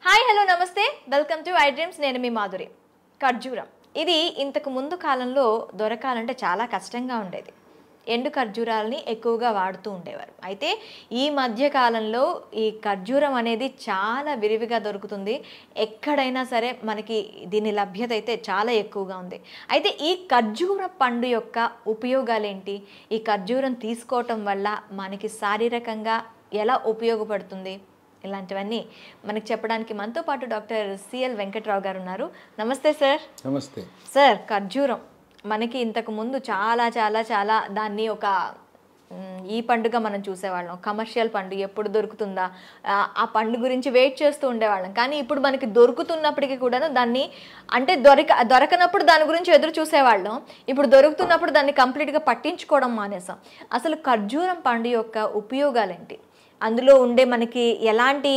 Hi hello నమస్తే welcome to I dreams. నేను మీ మాధురి. ఖర్జూరం ఇది ఇంతకు ముందు కాలంలో దొరకాలంటే చాలా కష్టంగా ఉండేది. ఎండు ఖర్జూరాలని ఎక్కువగా వాడుతూ ఉండేవారు. అయితే ఈ మధ్య కాలంలో ఈ ఖర్జూరం అనేది చాలా విరివిగా దొరుకుతుంది. ఎక్కడైనా సరే మనకి దీని లభ్యత అయితే చాలా ఎక్కువగా ఉంది. అయితే ఈ ఖర్జూర పండు యొక్క ఉపయోగాలు ఏంటి? ఈ ఖర్జూరం తీసుకోవటం వల్ల మనకి శారీరకంగా ఎలా ఉపయోగపడుతుంది? ఇలాంటివన్నీ మనకి చెప్పడానికి మనతో పాటు డాక్టర్ సిఎల్ వెంకట్రావు గారు ఉన్నారు. నమస్తే సార్. నమస్తే సార్. ఖర్జూరం మనకి ఇంతకు ముందు చాలా చాలా చాలా దాన్ని ఒక ఈ పండుగ మనం చూసేవాళ్ళం. కమర్షియల్ పండు ఎప్పుడు దొరుకుతుందా, ఆ పండు గురించి వెయిట్ చేస్తూ ఉండేవాళ్ళం. కానీ ఇప్పుడు మనకి దొరుకుతున్నప్పటికీ కూడా దాన్ని అంటే దొరకనప్పుడు దాని గురించి ఎదురు చూసేవాళ్ళం. ఇప్పుడు దొరుకుతున్నప్పుడు దాన్ని కంప్లీట్గా పట్టించుకోవడం మానేసాం. అసలు ఖర్జూరం పండు యొక్క ఉపయోగాలు ఏంటి? అందులో ఉండే మనకి ఎలాంటి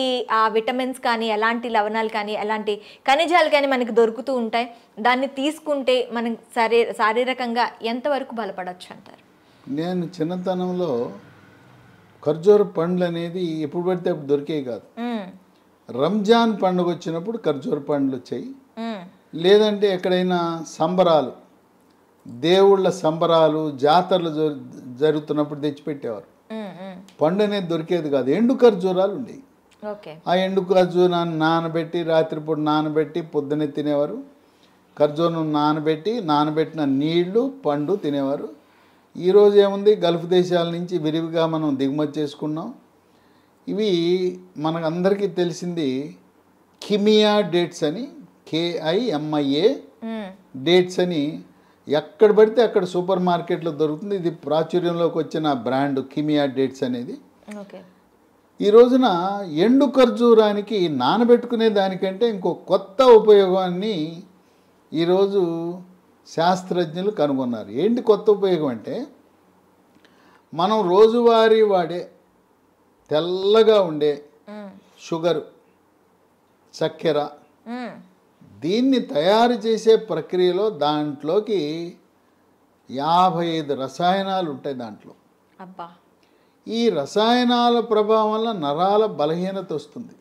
విటమిన్స్ కానీ, ఎలాంటి లవణాలు కానీ, ఎలాంటి ఖనిజాలు కానీ మనకి దొరుకుతూ ఉంటాయి? దాన్ని తీసుకుంటే మనం శారీరకంగా ఎంతవరకు బలపడవచ్చు అంటారు? నేను చిన్నతనంలో ఖర్జూర పండ్లు అనేది ఎప్పుడు పడితే అప్పుడు దొరికేవి కాదు. రంజాన్ పండుగ వచ్చినప్పుడు ఖర్జూర పండ్లు వచ్చాయి. లేదంటే ఎక్కడైనా సంబరాలు, దేవుళ్ళ సంబరాలు, జాతరలు జరుగుతున్నప్పుడు తెచ్చిపెట్టేవారు. పండు అనేది దొరికేది కాదు. ఎండు ఖర్జూరాలు ఉండేవి. ఆ ఎండు ఖర్జూరాన్ని నానబెట్టి, రాత్రిపూట నానబెట్టి పొద్దున్నే తినేవారు. ఖర్జూరం నానబెట్టిన నీళ్లు, పండు తినేవారు. ఈరోజు ఏముంది, గల్ఫ్ దేశాల నుంచి విరివిగా మనం దిగుమతి చేసుకున్నాం. ఇవి మనకందరికీ తెలిసింది కిమియా డేట్స్ అని, KIMIA డేట్స్ అని ఎక్కడ పడితే అక్కడ సూపర్ మార్కెట్లో దొరుకుతుంది. ఇది ప్రాచుర్యంలోకి వచ్చిన బ్రాండ్ కిమియా డేట్స్ అనేది. ఈ రోజున ఎండు ఖర్జూరానికి నానబెట్టుకునే దానికంటే ఇంకో కొత్త ఉపయోగాన్ని ఈరోజు శాస్త్రజ్ఞులు కనుగొన్నారు. ఏంటి కొత్త ఉపయోగం అంటే, మనం రోజువారీ వాడే తెల్లగా ఉండే షుగరు, చక్కెర, దీన్ని తయారు చేసే ప్రక్రియలో దాంట్లోకి 55 రసాయనాలు ఉంటాయి దాంట్లో. ఈ రసాయనాల ప్రభావం వల్ల నరాల బలహీనత వస్తుంది,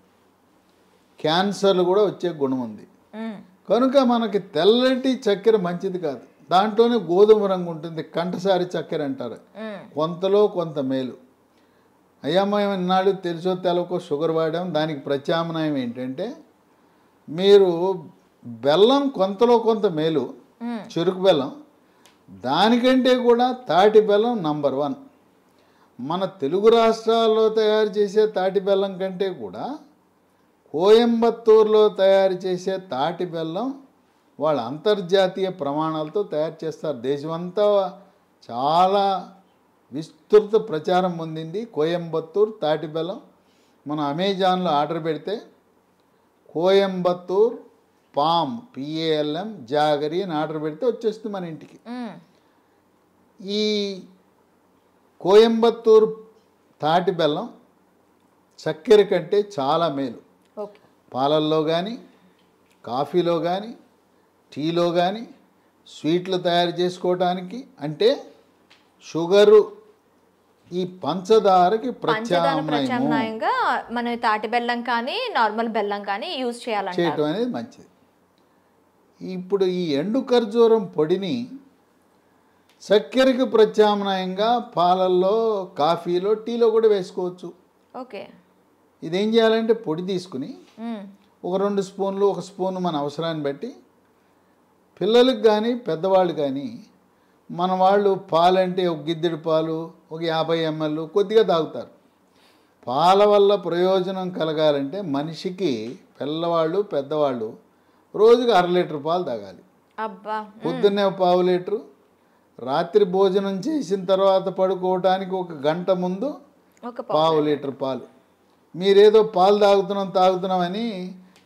క్యాన్సర్లు కూడా వచ్చే గుణం ఉంది. కనుక మనకి తెల్లటి చక్కెర మంచిది కాదు. దాంట్లోనే గోధుమ రంగు ఉంటుంది, కంటసారి చక్కెర అంటారు. కొంతలో కొంత మేలు. అయ్యా మేము ఇన్నాళ్ళు తెలుసో తెలవకో షుగర్ వాడాం. దానికి ప్రత్యామ్నాయం ఏంటంటే, మీరు బెల్లం కొంతలో కొంత మేలు, చెరుకు బెల్లం. దానికంటే కూడా తాటి బెల్లం నంబర్ 1. మన తెలుగు రాష్ట్రాల్లో తయారు చేసే తాటి బెల్లం కంటే కూడా కోయంబత్తూరులో తయారు చేసే తాటి బెల్లం వాళ్ళ అంతర్జాతీయ ప్రమాణాలతో తయారు చేస్తారు. దేశమంతా చాలా విస్తృత ప్రచారం పొందింది కోయంబత్తూరు తాటి బెల్లం. మనం అమెజాన్లో ఆర్డర్ పెడితే కోయంబత్తూర్ పామ్ PALM జాగరి అని ఆర్డర్ పెడితే వచ్చేస్తుంది మన ఇంటికి. ఈ కోయంబత్తూర్ తాటి బెల్లం చక్కెర కంటే చాలా మేలు. పాలల్లో కానీ, కాఫీలో కానీ, టీలో కానీ, స్వీట్లు తయారు చేసుకోవడానికి, అంటే షుగరు, ఈ పంచదారకి ప్రత్యామ్నాయంగా మనం తాటి బెల్లం కానీ నార్మల్ బెల్లం కానీ యూజ్ చేయడం అనేది మంచిది. ఇప్పుడు ఈ ఎండు ఖర్జూరం పొడిని చక్కెరకి ప్రత్యామ్నాయంగా పాలల్లో, కాఫీలో, టీలో కూడా వేసుకోవచ్చు. ఇదేం చేయాలంటే, పొడి తీసుకుని ఒక 2 స్పూన్లు, 1 స్పూన్ మన అవసరాన్ని బట్టి, పిల్లలకు కానీ పెద్దవాళ్ళు కానీ, మన వాళ్ళు పాలంటే ఒక గిద్దెడు పాలు, ఒక 50 ml కొద్దిగా తాగుతారు. పాల వల్ల ప్రయోజనం కలగాలంటే మనిషికి, పిల్లవాళ్ళు పెద్దవాళ్ళు రోజుకి 1/2 లీటర్ పాలు తాగాలి. పొద్దున్నే 1/2 లీటరు, రాత్రి భోజనం చేసిన తర్వాత పడుకోవటానికి 1 గంట ముందు 1/2 లీటర్ పాలు. మీరేదో పాలు తాగుతున్నామని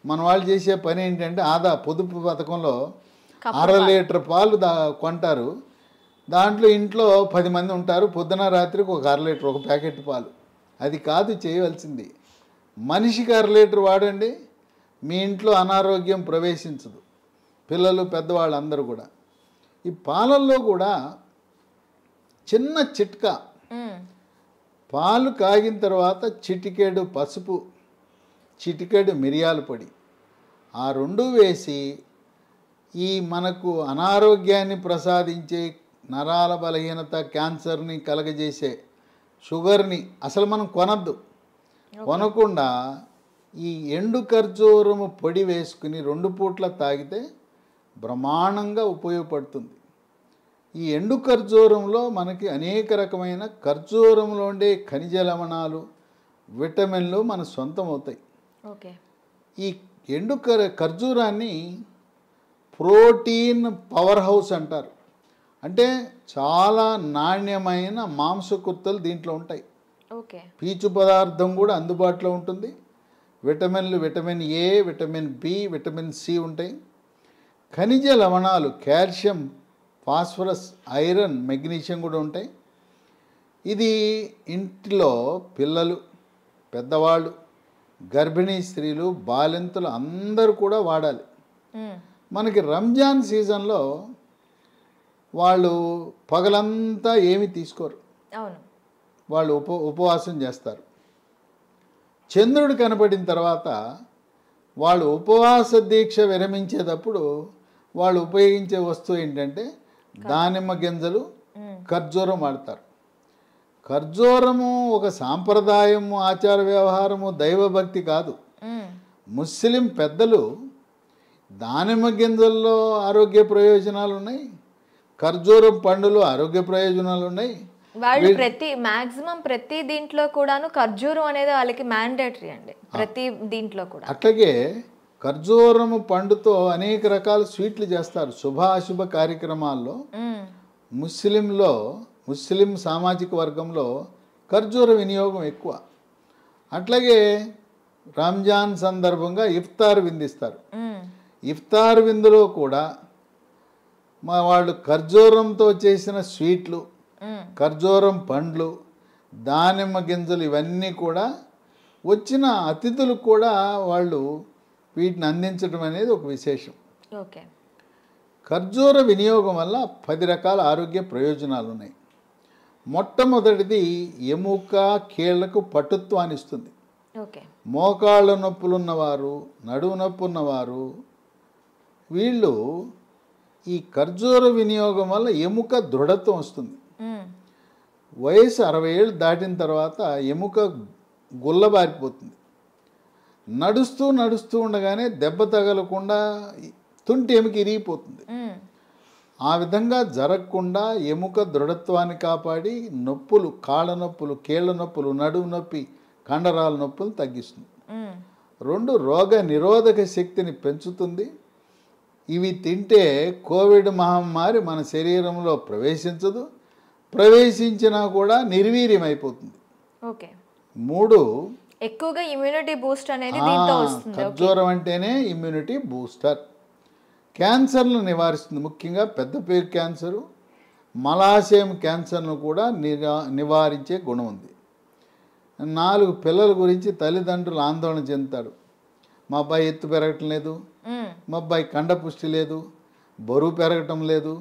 మన వాళ్ళు చేసే పని ఏంటంటే, పొదుపు పథకంలో 1/2 లీటర్ పాలు కొంటారు. దాంట్లో ఇంట్లో 10 మంది ఉంటారు. పొద్దున రాత్రికి 1/2 లీటర్, 1 ప్యాకెట్ పాలు. అది కాదు చేయవలసింది. మనిషికి 1/2 లీటర్ వాడండి, మీ ఇంట్లో అనారోగ్యం ప్రవేశించదు. పిల్లలు పెద్దవాళ్ళు అందరూ కూడా. ఈ పాలల్లో కూడా చిన్న చిట్కా, పాలు కాగిన తర్వాత చిటికెడు పసుపు చిటికెడు మిరియాల పొడి, ఆ రెండు వేసి ఈ మనకు అనారోగ్యాన్ని ప్రసాదించే నరాల బలహీనత, క్యాన్సర్ని కలగజేసే షుగర్ని అసలు మనం కొనద్దు. కొనకుండా ఈ ఎండు ఖర్జూరము పొడి వేసుకుని 2 పూట్ల తాగితే బ్రహ్మాండంగా ఉపయోగపడుతుంది. ఈ ఎండు ఖర్జూరంలో మనకి అనేక రకమైన ఖర్జూరంలో ఉండే ఖనిజ లవణాలు, విటమిన్లు మన సొంతం అవుతాయి. ఓకే. ఈ ఎండు ఖర్జూరాన్ని ప్రోటీన్ పవర్ హౌస్ అంటారు. అంటే చాలా నాణ్యమైన మాంసకృత్తులు దీంట్లో ఉంటాయి. ఓకే. పీచు పదార్థం కూడా అందుబాటులో ఉంటుంది. విటమిన్లు vitamin A, vitamin B, vitamin C ఉంటాయి. ఖనిజ లవణాలు కాల్షియం, ఫాస్ఫరస్, ఐరన్, మెగ్నీషియం కూడా ఉంటాయి. ఇది ఇంటిలో పిల్లలు, పెద్దవాళ్ళు, గర్భిణీ స్త్రీలు, బాలింతలు అందరూ కూడా వాడాలి. మనకి రంజాన్ సీజన్లో వాళ్ళు పగలంతా ఏమీ తీసుకోరు. అవును. వాళ్ళు ఉపవాసం చేస్తారు. చంద్రుడు కనపడిన తర్వాత వాళ్ళు ఉపవాస దీక్ష విరమించేటప్పుడు వాళ్ళు ఉపయోగించే వస్తువు ఏంటంటే దానిమ్మ గింజలు, ఖర్జూరం వాడతారు. ఖర్జూరము ఒక సాంప్రదాయము, ఆచార వ్యవహారము, దైవభక్తి కాదు. ముస్లిం పెద్దలు దానిమ్మ గింజల్లో ఆరోగ్య ప్రయోజనాలు ఉన్నాయి, ఖర్జూరం పండులో ఆరోగ్య ప్రయోజనాలు ఉన్నాయి. వాళ్ళు మాక్సిమం ప్రతి దీంట్లో కూడాను ఖర్జూరం అనేది వాళ్ళకి మ్యాండేటరీ అండి, ప్రతి దీంట్లో కూడా. అట్లాగే ఖర్జూరము పండుతో అనేక రకాల స్వీట్లు చేస్తారు. శుభ అశుభ కార్యక్రమాల్లో ముస్లిం సామాజిక వర్గంలో ఖర్జూర వినియోగం ఎక్కువ. అట్లాగే రంజాన్ సందర్భంగా ఇఫ్తార్ విందిస్తారు. ఇఫ్తార్ విందులో కూడా వాళ్ళు ఖర్జూరంతో చేసిన స్వీట్లు, ఖర్జూరం పండ్లు, దానిమ్మ గింజలు ఇవన్నీ కూడా వచ్చిన అతిథులకు కూడా వాళ్ళు వీటిని అందించడం అనేది ఒక విశేషం. ఓకే. ఖర్జూర వినియోగం వల్ల 10 రకాల ఆరోగ్య ప్రయోజనాలు ఉన్నాయి. మొట్టమొదటిది ఎముక, కీళ్లకు పటుత్వాన్ని ఇస్తుంది. ఓకే. మోకాళ్ళ నొప్పులు ఉన్నవారు, నడుము నొప్పి ఉన్నవారు, వీళ్ళు ఈ ఖర్జూర వినియోగం వల్ల ఎముక దృఢత్వం వస్తుంది. వయసు 60 ఏళ్ళు దాటిన తర్వాత ఎముక గుల్లబారిపోతుంది. నడుస్తూ ఉండగానే దెబ్బ తగలకుండా తుంటి ఎముక ఇరిగిపోతుంది. ఆ విధంగా జరగకుండా ఎముక దృఢత్వాన్ని కాపాడి నొప్పులు, కాళ్ళ నొప్పులు, కీళ్ళ నొప్పులు, నడుము నొప్పి, కండరాల నొప్పులు తగ్గిస్తుంది. 2 రోగ నిరోధక శక్తిని పెంచుతుంది. ఇవి తింటే కోవిడ్ మహమ్మారి మన శరీరంలో ప్రవేశించదు, ప్రవేశించినా కూడా నిర్వీర్యమైపోతుంది. ఓకే. 3 ఎక్కువగా ఇమ్యూనిటీ బూస్ట్ అనేది దీంతో వస్తుంది. ఖర్జూరం అంటేనే ఇమ్యూనిటీ బూస్టర్. క్యాన్సర్ను నివారిస్తుంది. ముఖ్యంగా పెద్దపేగు క్యాన్సరు, మలాశయం క్యాన్సర్ను కూడా నివారించే గుణం ఉంది. 4 పిల్లల గురించి తల్లిదండ్రులు ఆందోళన చెందుతారు. మా అబ్బాయి ఎత్తు పెరగటం లేదు, మా అబ్బాయి కండపుష్టి లేదు, బరువు పెరగటం లేదు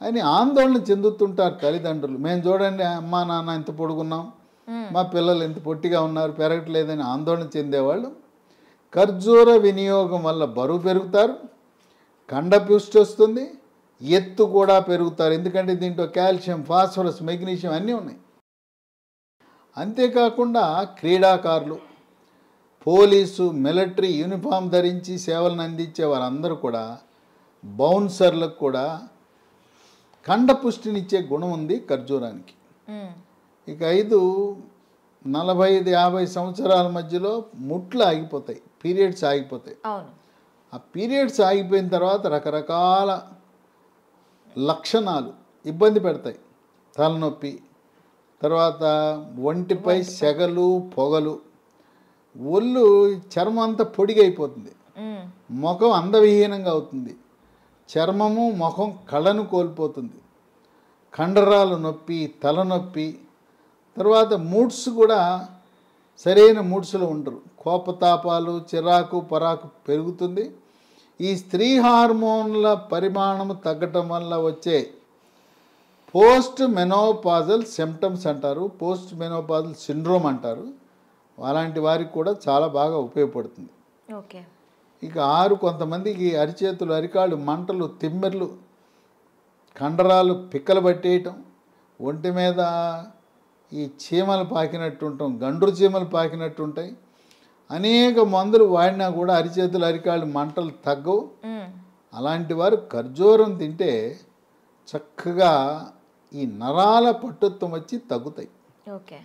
అని ఆందోళన చెందుతుంటారు తల్లిదండ్రులు. మేము చూడండి అమ్మా నాన్న ఎంత పొడుగున్నాం, మా పిల్లలు ఎంత పొట్టిగా ఉన్నారు, పెరగట్లేదని ఆందోళన చెందేవాళ్ళు ఖర్జూర వినియోగం వల్ల బరువు పెరుగుతారు, కండపుష్టి వస్తుంది, ఎత్తు కూడా పెరుగుతారు. ఎందుకంటే దీంట్లో కాల్షియం, ఫాస్ఫరస్, మెగ్నీషియం అన్నీ ఉన్నాయి. అంతేకాకుండా క్రీడాకారులు, పోలీసు, మిలిటరీ యూనిఫామ్ ధరించి సేవలను అందించే వారందరూ కూడా, బౌన్సర్లకు కూడా కండపుష్టినిచ్చే గుణం ఉంది ఖర్జూరానికి. ఇక 5 45-50 సంవత్సరాల మధ్యలో ముట్లు ఆగిపోతాయి, పీరియడ్స్ ఆగిపోతాయి. ఆ పీరియడ్స్ ఆగిపోయిన తర్వాత రకరకాల లక్షణాలు ఇబ్బంది పెడతాయి. తలనొప్పి, తర్వాత ఒంటిపై సెగలు, పొగలు, ఒళ్ళు చర్మం అంతా పొడిగైపోతుంది, ముఖం అందవిహీనంగా అవుతుంది, చర్మము ముఖం కళను కోల్పోతుంది, కండరాలు నొప్పి, తలనొప్పి, తర్వాత మూడ్స్ కూడా సరైన మూడ్స్లో ఉండరు, కోపతాపాలు, చిరాకు, పరాకు పెరుగుతుంది. ఈ స్త్రీ హార్మోన్ల పరిమాణం తగ్గటం వల్ల వచ్చే పోస్ట్ మెనోపాజల్ సిమ్టమ్స్ అంటారు, పోస్ట్ మెనోపాజల్ సిండ్రోమ్ అంటారు. అలాంటి వారికి కూడా చాలా బాగా ఉపయోగపడుతుంది. ఓకే. ఇక 6 కొంతమందికి అరిచేతులు, అరికాళ్ళు మంటలు, తిమ్మెర్లు, కండరాలు పిక్కలు పట్టేయటం, ఒంటి మీద ఈ చీమలు పాకినట్టు ఉంటాం, గండ్రు చీమలు పాకినట్టు ఉంటాయి. అనేక మందులు వాడినా కూడా అరిచేతులు, అరికాళ్ళు మంటలు తగ్గవు. అలాంటి వారు ఖర్జూరం తింటే చక్కగా ఈ నరాల పట్టుత్వం వచ్చి తగ్గుతాయి. ఓకే.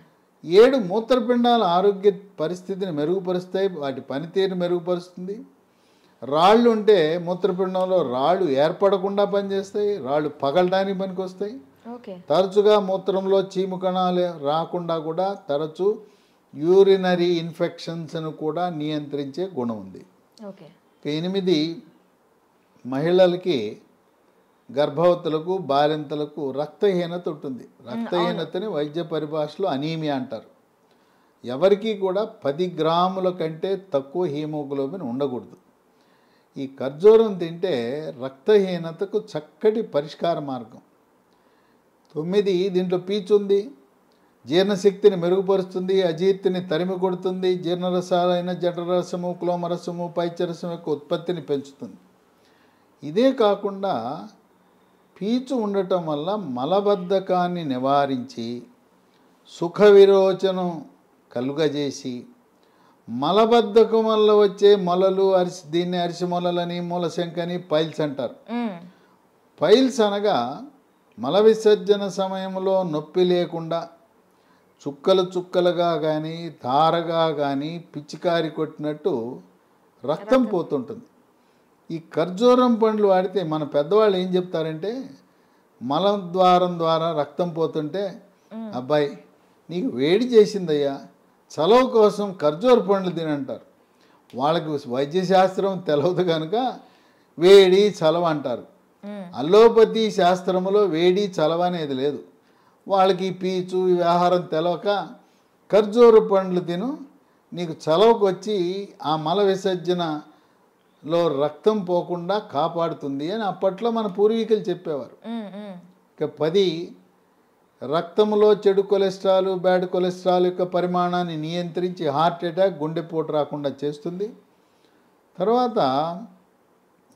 7 మూత్రపిండాల ఆరోగ్య పరిస్థితిని మెరుగుపరుస్తాయి, వాటి పనితీరుని మెరుగుపరుస్తుంది. రాళ్ళు ఉంటే మూత్రపిండంలో రాళ్ళు ఏర్పడకుండా పనిచేస్తాయి, రాళ్ళు పగలడానికి పనికొస్తాయి. ఓకే. తరచుగా మూత్రంలో చీము కణాలు రాకుండా కూడా తరచు యూరినరీ ఇన్ఫెక్షన్స్ను కూడా నియంత్రించే గుణం ఉంది. ఓకే. 8 మహిళలకి, గర్భవతులకు, బాలింతలకు రక్తహీనత ఉంటుంది. రక్తహీనతని వైద్య పరిభాషలో అనీమియా అంటారు. ఎవరికి కూడా 10 గ్రాముల కంటే తక్కువ హీమోగ్లోబిన్ ఉండకూడదు. ఈ ఖర్జూరం తింటే రక్తహీనతకు చక్కటి పరిష్కార మార్గం. 9 దీంట్లో పీచు ఉంది, జీర్ణశక్తిని మెరుగుపరుస్తుంది, అజీర్తిని తరిమి కొడుతుంది, జీర్ణరసాలైన జఠరసము, క్లోమరసము, పైచరసం యొక్క ఉత్పత్తిని పెంచుతుంది. ఇదే కాకుండా పీచు ఉండటం వల్ల మలబద్ధకాన్ని నివారించి సుఖ విరోచనం కలుగజేసి, మలబద్ధకం వల్ల వచ్చే మొలలు, దీన్ని అరిసి మొలలని, మూలశంకని, పైల్స్ అంటారు. పైల్స్ అనగా మల విసర్జన సమయంలో నొప్పి లేకుండా చుక్కలు చుక్కలుగా కానీ, ధారగా కానీ, పిచికారి కొట్టినట్టు రక్తం పోతుంటుంది. ఈ ఖర్జూరం పండ్లు వాడితే మన పెద్దవాళ్ళు ఏం చెప్తారంటే, మలద్వారం ద్వారా రక్తం పోతుంటే, అబ్బాయి నీకు వేడి చేసిందయ్యా, చలవ కోసం ఖర్జూర పండ్లు తినంటారు. వాళ్ళకి వైద్యశాస్త్రం తెలవదు కనుక వేడి చలవ అంటారు. అల్లోపతి శాస్త్రంలో వేడి చలవ అనేది లేదు. వాళ్ళకి పీచు ఈ ఆహారం తెలవక ఖర్జూర పండ్లు తిను, నీకు చలవకు వచ్చి ఆ మల విసర్జనలో రక్తం పోకుండా కాపాడుతుంది అని అప్పట్లో మన పూర్వీకులు చెప్పేవారు. ఇక 10 రక్తంలో చెడు కొలెస్ట్రాల్, బ్యాడ్ కొలెస్ట్రాల్ యొక్క పరిమాణాన్ని నియంత్రించి హార్ట్ అటాక్, గుండెపోటు రాకుండా చేస్తుంది. తర్వాత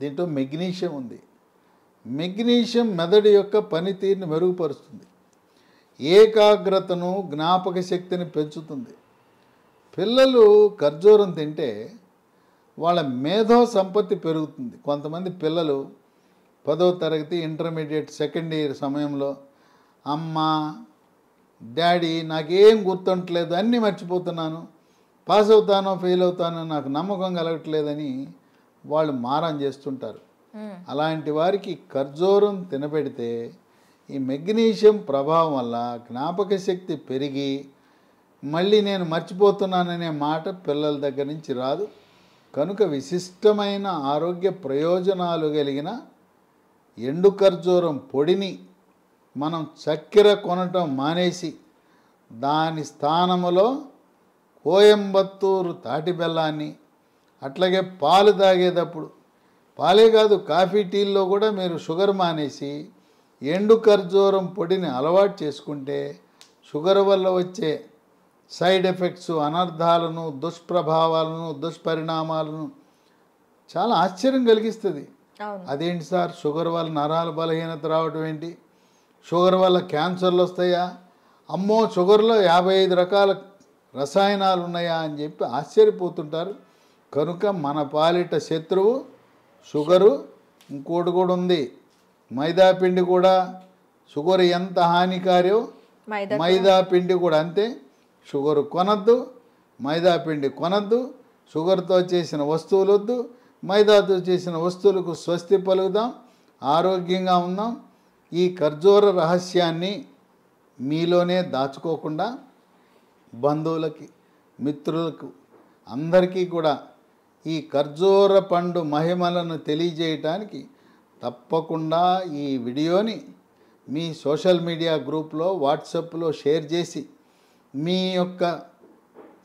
దీంట్లో మెగ్నీషియం ఉంది. మెగ్నీషియం మెదడు యొక్క పనితీరుని మెరుగుపరుస్తుంది, ఏకాగ్రతను, జ్ఞాపక శక్తిని పెంచుతుంది. పిల్లలు ఖర్జూరం తింటే వాళ్ళ మేధో సంపత్తి పెరుగుతుంది. కొంతమంది పిల్లలు 10వ తరగతి, ఇంటర్మీడియట్, సెకండ్ ఇయర్ సమయంలో అమ్మ, డాడీ నాకేం గుర్తుంటలేదు, అన్నీ మర్చిపోతున్నాను, పాస్ అవుతానో ఫెయిల్ అవుతానో నాకు నమ్మకం కలగట్లేదని వాళ్ళు మారం చేస్తుంటారు. అలాంటి వారికి ఖర్జూరం తినబెడితే ఈ మెగ్నీషియం ప్రభావం వల్ల జ్ఞాపక శక్తి పెరిగి మళ్ళీ నేను మర్చిపోతున్నాననే మాట పిల్లల దగ్గర నుంచి రాదు. కనుక విశిష్టమైన ఆరోగ్య ప్రయోజనాలు కలిగిన ఎండు ఖర్జూరం పొడిని మనం చక్కెర కొనటం మానేసి దాని స్థానములో కోయంబత్తూరు తాటి బెల్లాన్ని, అట్లాగే పాలు తాగేటప్పుడు, పాలే కాదు కాఫీ టీల్లో కూడా మీరు షుగర్ మానేసి ఎండు ఖర్జూరం పొడిని అలవాటు చేసుకుంటే షుగర్ వల్ల వచ్చే సైడ్ ఎఫెక్ట్స్, అనర్థాలను, దుష్ప్రభావాలను, దుష్పరిణామాలను చాలా ఆశ్చర్యం కలిగిస్తుంది. అదేంటి సార్, షుగర్ వల్ల నరాల బలహీనత రావటం ఏంటి, షుగర్ వల్ల క్యాన్సర్లు వస్తాయా, అమ్మో షుగర్లో 55 రకాల రసాయనాలు ఉన్నాయా అని చెప్పి ఆశ్చర్యపోతుంటారు. కనుక మన పాలిట శత్రువు షుగరు. ఇంకోటి కూడా ఉంది, మైదా పిండి కూడా. షుగర్ ఎంత హానికారో మైదా పిండి కూడా అంతే. షుగర్ కొనద్దు, మైదా పిండి కొనద్దు, షుగర్తో చేసిన వస్తువులు వద్దు, మైదాతో చేసిన వస్తువులకు స్వస్తి పలుకుదాం, ఆరోగ్యంగా ఉందాం. ఈ ఖర్జూర రహస్యాన్ని మీలోనే దాచుకోకుండా బంధువులకి, మిత్రులకు, అందరికీ కూడా ఈ ఖర్జూర పండు మహిమలను తెలియజేయటానికి తప్పకుండా ఈ వీడియోని మీ సోషల్ మీడియా గ్రూప్లో, వాట్సాప్లో షేర్ చేసి మీ యొక్క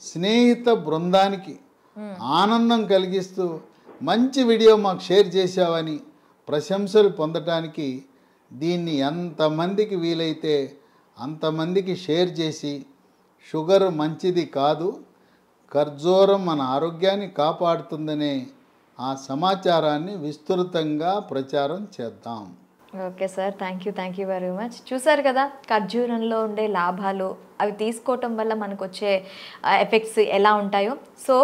స్నేహిత బృందానికి ఆనందం కలిగిస్తూ మంచి వీడియో మాకు షేర్ చేశావని ప్రశంసలు పొందటానికి దీన్ని ఎంతమందికి వీలైతే అంతమందికి షేర్ చేసి షుగర్ మంచిది కాదు, ఖర్జూరం మన ఆరోగ్యాన్ని కాపాడుతుందనే ఆ సమాచారాన్ని విస్తృతంగా ప్రచారం చేద్దాం. Okay sir, thank you very much. చూసారు కదా ఖర్జూరంలో ఉండే లాభాలు, అవి తీసుకోవటం వల్ల మనకు వచ్చే ఎఫెక్ట్స్ ఎలా ఉంటాయో. సో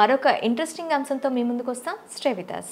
మరొక ఇంట్రెస్టింగ్ అంశంతో మీ ముందుకు వస్తాం. Stay with us.